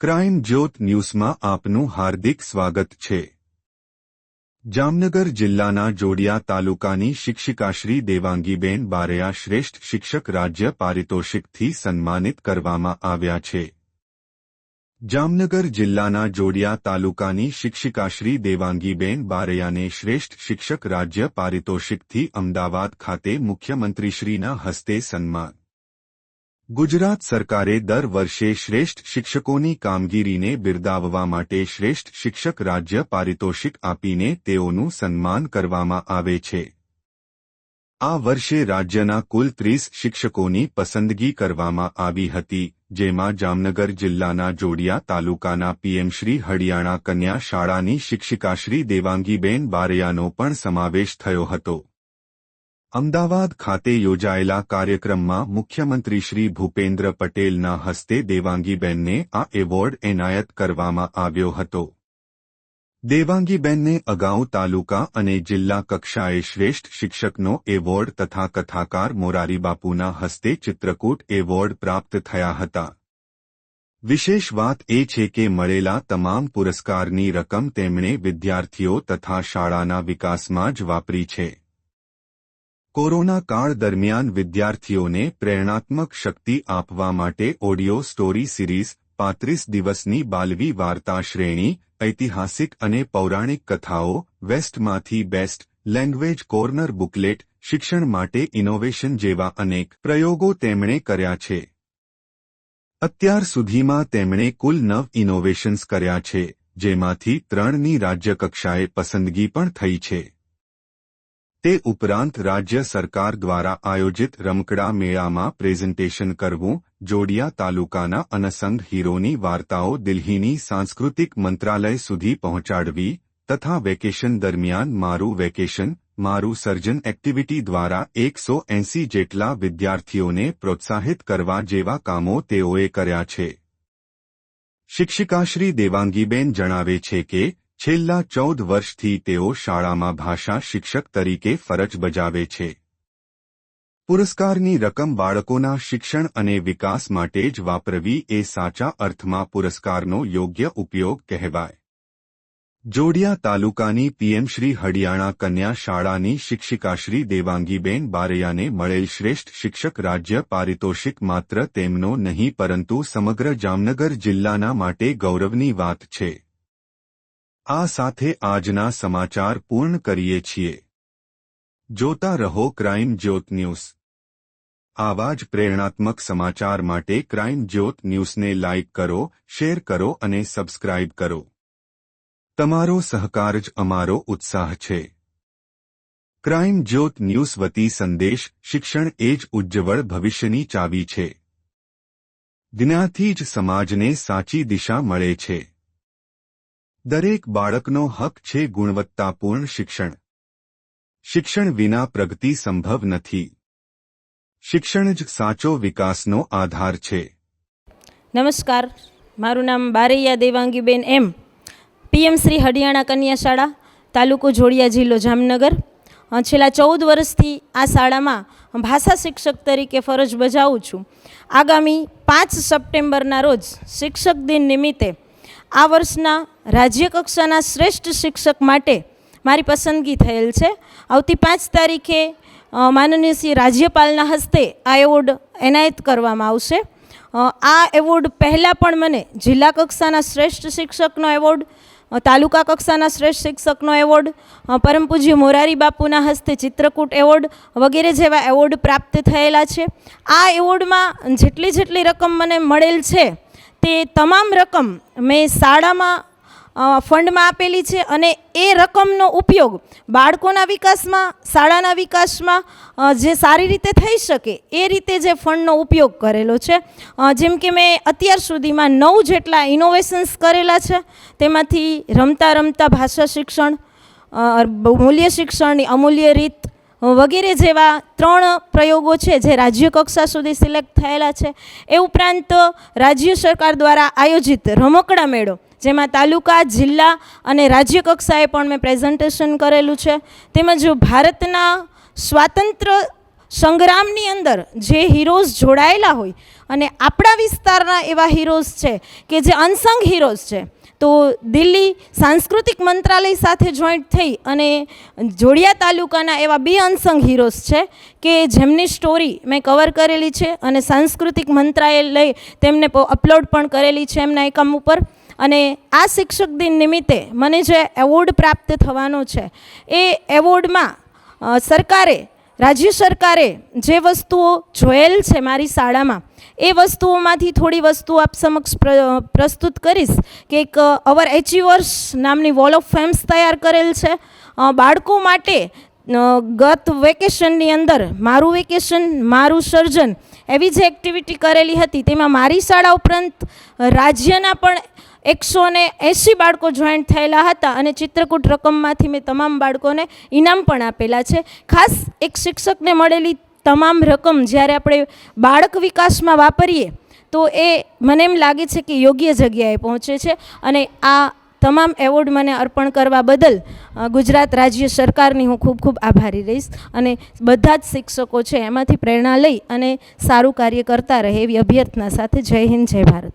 Crime જ્યોત ન્યૂઝમાં આપનું હાર્દિક સ્વાગત છે। જામનગર જિલ્લાના જોડિયા તાલુકાની શિક્ષિકાશ્રી દેવાંગીબેન બારૈયા શ્રેષ્ઠ શિક્ષક રાજ્ય પારિતોષિકથી સન્માનિત કરવામાં આવ્યા છે। જામનગર જિલ્લાના જોડિયા તાલુકાની શિક્ષિકાશ્રી દેવાંગીબેન બારૈયાને શ્રેષ્ઠ શિક્ષક રાજ્ય પારિતોષિકથી અમદાવાદ ખાતે મુખ્યમંત્રીશ્રીના હસ્તે સન્માન। ગુજરાત સરકારે દર વર્ષે શ્રેષ્ઠ શિક્ષકોની કામગીરીને બિરદાવવા માટે શ્રેષ્ઠ શિક્ષક રાજ્ય પારિતોષિક આપીને તેઓનું સન્માન કરવામાં આવે છે। આ વર્ષે રાજ્યના કુલ 30 શિક્ષકોની પસંદગી કરવામાં આવી હતી, જેમાં જામનગર જિલ્લાના જોડિયા તાલુકાના પીએમશ્રી હડિયાણા કન્યા શાળાની શિક્ષિકાશ્રી દેવાંગીબેન બારૈયાનો પણ સમાવેશ થયો હતો। અમદાવાદ ખાતે યોજાયેલા કાર્યક્રમમાં મુખ્યમંત્રી શ્રી ભૂપેન્દ્ર પટેલના હસ્તે દેવાંગીબેનને આ એવોર્ડ એનાયત કરવામાં આવ્યો હતો। દેવાંગીબેનને અગાઉ તાલુકા અને જિલ્લા કક્ષાએ શ્રેષ્ઠ શિક્ષકનો એવોર્ડ તથા કથાકાર મોરારીબાપુના હસ્તે ચિત્રકૂટ એવોર્ડ પ્રાપ્ત થયા હતા। વિશેષ વાત એ છે કે મળેલા તમામ પુરસ્કારની રકમ તેમણે વિદ્યાર્થીઓ તથા શાળાના વિકાસમાં જ વાપરી છે। કોરોના કાળ દરમિયાન વિદ્યાર્થીઓને પ્રેરણાત્મક શક્તિ આપવા માટે ઓડિયો સ્ટોરી સિરીઝ, 35 દિવસની બાલવી વાર્તા શ્રેણી, ઐતિહાસિક અને પૌરાણિક કથાઓ, વેસ્ટમાંથી બેસ્ટ, લેંગ્વેજ કોર્નર બુકલેટ, શિક્ષણ માટે ઇનોવેશન જેવા અનેક પ્રયોગો તેમણે કર્યા છે। અત્યાર સુધીમાં તેમણે કુલ 9 ઇનોવેશન્સ કર્યા છે, જેમાંથી 3ની રાજ્યકક્ષાએ પસંદગી પણ થઈ છે। તે ઉપરાંત રાજ્ય સરકાર દ્વારા આયોજિત રમકડા મેળામાં પ્રેઝન્ટેશન કરવું, જોડિયા તાલુકાના અનસંગ હીરોની વાર્તાઓ દિલ્હીની સાંસ્કૃતિક મંત્રાલય સુધી પહોંચાડવી તથા વેકેશન દરમિયાન મારું વેકેશન, મારું સર્જન એક્ટિવિટી દ્વારા 180 જેટલા વિદ્યાર્થીઓને પ્રોત્સાહિત કરવા જેવા કામો તેઓએ કર્યા છે। શિક્ષિકાશ્રી દેવાંગીબેન જણાવે છે કે છેલ્લા 14 વર્ષથી તેઓ શાળામાં ભાષા શિક્ષક તરીકે ફરજ બજાવે છે। પુરસ્કારની રકમ બાળકોના શિક્ષણ અને વિકાસ માટે જ વાપરવી એ સાચા અર્થમાં પુરસ્કારનો યોગ્ય ઉપયોગ કહેવાય। જોડિયા તાલુકાની પીએમશ્રી હડિયાણા કન્યા શાળાની શિક્ષિકાશ્રી દેવાંગીબેન બારૈયાને મળેલ શ્રેષ્ઠ શિક્ષક રાજ્ય પારિતોષિક માત્ર તેમનો નહીં પરંતુ સમગ્ર જામનગર જિલ્લાના માટે ગૌરવની વાત છે। આ સાથે આજના સમાચાર પૂર્ણ કરીએ છીએ। જોતા રહો ક્રાઇમ જ્યોત ન્યૂઝ। આવા જ પ્રેરણાત્મક સમાચાર માટે ક્રાઇમ જ્યોત ન્યૂઝને લાઇક કરો, શેર કરો અને સબસ્ક્રાઇબ કરો। તમારો સહકાર જ અમારો ઉત્સાહ છે। ક્રાઇમ જ્યોત ન્યૂઝ વતી સંદેશ: શિક્ષણ એ જ ઉજ્જવળ ભવિષ્યની ચાવી છે। જ્ઞાનથી જ સમાજને સાચી દિશા મળે છે। દરેક બાળકનો હક છે ગુણવત્તાપૂર્ણ શિક્ષણ। શિક્ષણ વિના પ્રગતિ સંભવ નથી। શિક્ષણ જ સાચો વિકાસનો આધાર છે। નમસ્કાર, મારું નામ બારૈયા દેવાંગીબેન એમ, પીએમ શ્રી હડિયાણા કન્યા શાળા, તાલુકો જોડિયા, જિલ્લો જામનગર। છેલ્લા 14 વર્ષથી આ શાળામાં ભાષા શિક્ષક તરીકે ફરજ બજાવું છું। આગામી 5 સપ્ટેમ્બરના રોજ શિક્ષક દિન નિમિત્તે આ વર્ષના રાજ્યકક્ષાના શ્રેષ્ઠ શિક્ષક માટે મારી પસંદગી થયેલ છે। આવતી 5 તારીખે માનનીય શ્રી રાજ્યપાલના હસ્તે આ એવોર્ડ એનાયત કરવામાં આવશે। આ એવોર્ડ પહેલાં પણ મને જિલ્લા કક્ષાના શ્રેષ્ઠ શિક્ષકનો એવોર્ડ, તાલુકા કક્ષાના શ્રેષ્ઠ શિક્ષકનો એવોર્ડ, પરમ પૂજ્ય મોરારી બાપુના હસ્તે ચિત્રકૂટ એવોર્ડ વગેરે જેવા એવોર્ડ પ્રાપ્ત થયેલા છે। આ એવોર્ડમાં જેટલી રકમ મને મળેલ છે તે તમામ રકમ મેં શાળામાં ફંડમાં આપેલી છે અને એ રકમનો ઉપયોગ બાળકોના વિકાસમાં, શાળાના વિકાસમાં જે સારી રીતે થઈ શકે એ રીતે જે ફંડનો ઉપયોગ કરેલો છે। જેમ કે મેં અત્યાર સુધીમાં 9 જેટલા ઇનોવેશન્સ કરેલા છે। તેમાંથી રમતા રમતા ભાષા શિક્ષણ, મૂલ્ય શિક્ષણની અમૂલ્ય રીત વગેરે જેવા 3 પ્રયોગો છે જે રાજ્ય કક્ષા સુધી સિલેક્ટ થયેલા છે। એ ઉપરાંત રાજ્ય સરકાર દ્વારા આયોજિત રમકડા મેળો, જેમાં તાલુકા, જિલ્લા અને રાજ્ય કક્ષાએ પણ મેં પ્રેઝન્ટેશન કરેલું છે। તેમજ ભારતના સ્વાતંત્ર્ય સંગ્રામની અંદર જે હીરોઝ જોડાયેલા હોય અને આપણા વિસ્તારના એવા હીરોઝ છે કે જે અનસંગ હીરોઝ છે. તો દિલ્હી સાંસ્કૃતિક મંત્રાલય સાથે જોઈન્ટ થઈ અને જોડિયા તાલુકાના એવા 2 અનસંગ હીરોઝ છે કે જેમની સ્ટોરી મેં કવર કરેલી છે અને સાંસ્કૃતિક મંત્રાલય તેમને અપલોડ પણ કરેલી છે એમના એકમ ઉપર. અને આ શિક્ષક દિન નિમિત્તે મને જે એવોર્ડ પ્રાપ્ત થવાનો છે એ એવોર્ડમાં રાજ્ય સરકારે જે વસ્તુઓ જોયેલ છે મારી શાળામાં એ વસ્તુઓમાંથી થોડી વસ્તુઓ આપ સમક્ષ પ્રસ્તુત કરીશ. કે એક અવર એચિવર્સ નામની વોલ ઓફ ફેમ્સ તૈયાર કરેલ છે બાળકો માટે. ગત વેકેશનની અંદર મારું વેકેશન મારું સર્જન એવી જે એક્ટિવિટી કરેલી હતી તેમાં મારી શાળા ઉપરાંત રાજ્યના પણ 180 બાળકો જોઈન્ટ થયેલા હતા અને ચિત્રકૂટ રકમમાંથી મેં તમામ બાળકોને ઇનામ પણ આપેલા છે. ખાસ એક શિક્ષકને મળેલી તમામ રકમ જ્યારે આપણે બાળક વિકાસમાં વાપરીએ તો એ મને એમ લાગે છે કે યોગ્ય જગ્યાએ પહોંચે છે. અને આ તમામ એવોર્ડ મને અર્પણ કરવા બદલ ગુજરાત રાજ્ય સરકારની હું ખૂબ ખૂબ આભારી રહીશ. અને બધા જ શિક્ષકો છે એમાંથી પ્રેરણા લઈ અને સારું કાર્ય કરતા રહે એવી અભ્યર્થના સાથે જય હિન્દ જય ભારત.